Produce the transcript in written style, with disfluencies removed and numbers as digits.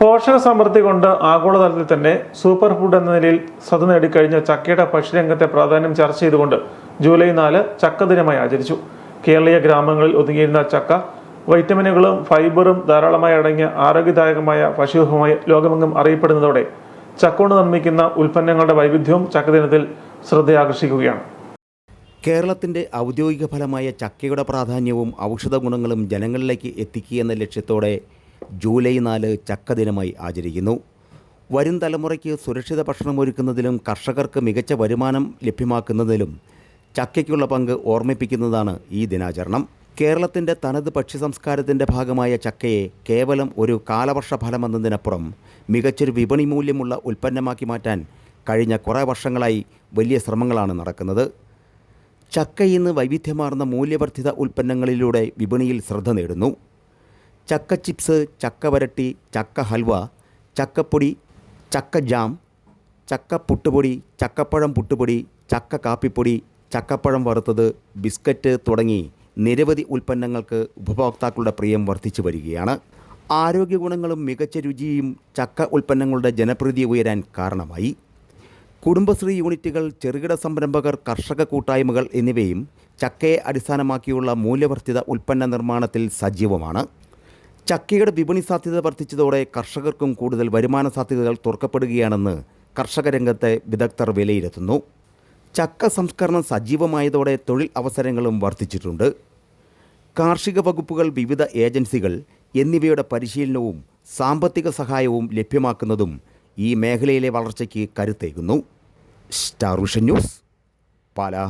പോഷക സമൃദ്ധി കൊണ്ട് ആഗോളതലത്തിൽ തന്നെ സൂപ്പർ ഫുഡ് എന്ന നിലയിൽ ശ്രദ്ധ നേടിക്കഴിഞ്ഞ ചക്കയുടെ ഭക്ഷ്യരംഗത്തെ പ്രാധാന്യം ചർച്ച ചെയ്തുകൊണ്ട് ജൂലൈ 4 ചക്ക ദിനമായി ആചരിച്ചു. കേരളീയ ഗ്രാമങ്ങളിൽ ഒതുങ്ങിയിരുന്ന ചക്ക വൈറ്റമിനുകളും ഫൈബറും ധാരാളമായി അടങ്ങിയ ആരോഗ്യദായകമായ ഭക്ഷ്യവിഭവമായി ലോകമെങ്ങും അറിയപ്പെടുന്നതോടെ ചക്ക കൊണ്ട് നിർമ്മിക്കുന്ന ഉൽപ്പന്നങ്ങളുടെ വൈവിധ്യവും ചക്കദിനത്തിൽ ശ്രദ്ധയാകർഷിക്കുകയാണ്. കേരളത്തിൻ്റെ ഔദ്യോഗിക ഫലമായ ചക്കയുടെ പ്രാധാന്യവും ഔഷധ ഗുണങ്ങളും ജനങ്ങളിലേക്ക് എത്തിക്കുക എന്ന ലക്ഷ്യത്തോടെ ജൂലൈ 4 ചക്ക ദിനമായി ആചരിക്കുന്നു. വരും തലമുറയ്ക്ക് സുരക്ഷിത ഭക്ഷണം ഒരുക്കുന്നതിലും കർഷകർക്ക് മികച്ച വരുമാനം ലഭ്യമാക്കുന്നതിലും ചക്കയ്ക്കുള്ള പങ്ക് ഓർമ്മിപ്പിക്കുന്നതാണ് ഈ ദിനാചരണം. കേരളത്തിൻ്റെ തനത് ഭക്ഷ്യ സംസ്കാരത്തിൻ്റെ ഭാഗമായ ചക്കയെ കേവലം ഒരു കാലവർഷ ഫലമെന്നതിനപ്പുറം മികച്ചൊരു വിപണി മൂല്യമുള്ള ഉൽപ്പന്നമാക്കി മാറ്റാൻ കഴിഞ്ഞ കുറേ വർഷങ്ങളായി വലിയ ശ്രമങ്ങളാണ് നടക്കുന്നത്. ചക്ക ഇന്ന് വൈവിധ്യമാർന്ന മൂല്യവർദ്ധിത ഉൽപ്പന്നങ്ങളിലൂടെ വിപണിയിൽ ശ്രദ്ധ നേടുന്നു. ചക്ക ചിപ്സ്, ചക്ക വരട്ടി, ചക്ക ഹൽവ, ചക്കപ്പൊടി, ചക്ക ജാം, ചക്ക പുട്ടുപൊടി, ചക്കപ്പഴം പുട്ടുപൊടി, ചക്ക കാപ്പിപ്പൊടി, ചക്കപ്പഴം വറുത്തത്, ബിസ്ക്കറ്റ് തുടങ്ങി നിരവധി ഉൽപ്പന്നങ്ങൾക്ക് ഉപഭോക്താക്കളുടെ പ്രിയം വർദ്ധിച്ചു വരികയാണ്. ആരോഗ്യ ഗുണങ്ങളും മികച്ച രുചിയും ചക്ക ഉൽപ്പന്നങ്ങളുടെ ജനപ്രീതി ഉയരാൻ കാരണമായി. കുടുംബശ്രീ യൂണിറ്റുകൾ, ചെറുകിട സംരംഭകർ, കർഷക കൂട്ടായ്മകൾ എന്നിവയും ചക്കയെ അടിസ്ഥാനമാക്കിയുള്ള മൂല്യവർദ്ധിത ഉൽപ്പന്ന നിർമ്മാണത്തിൽ സജീവമാണ്. ചക്കയുടെ വിപണി സാധ്യത വർദ്ധിച്ചതോടെ കർഷകർക്കും കൂടുതൽ വരുമാന സാധ്യതകൾ തുറക്കപ്പെടുകയാണെന്ന് കർഷക രംഗത്തെ വിദഗ്ധർ വിലയിരുത്തുന്നു. ചക്ക സംസ്കരണം സജീവമായതോടെ തൊഴിൽ അവസരങ്ങളും വർദ്ധിച്ചിട്ടുണ്ട്. കാർഷിക വകുപ്പുകൾ, വിവിധ ഏജൻസികൾ എന്നിവയുടെ പരിശീലനവും സാമ്പത്തിക സഹായവും ലഭ്യമാക്കുന്നതും ഈ മേഖലയിലെ വളർച്ചയ്ക്ക് കരുത്തേകുന്നു. Star vision news, Pala.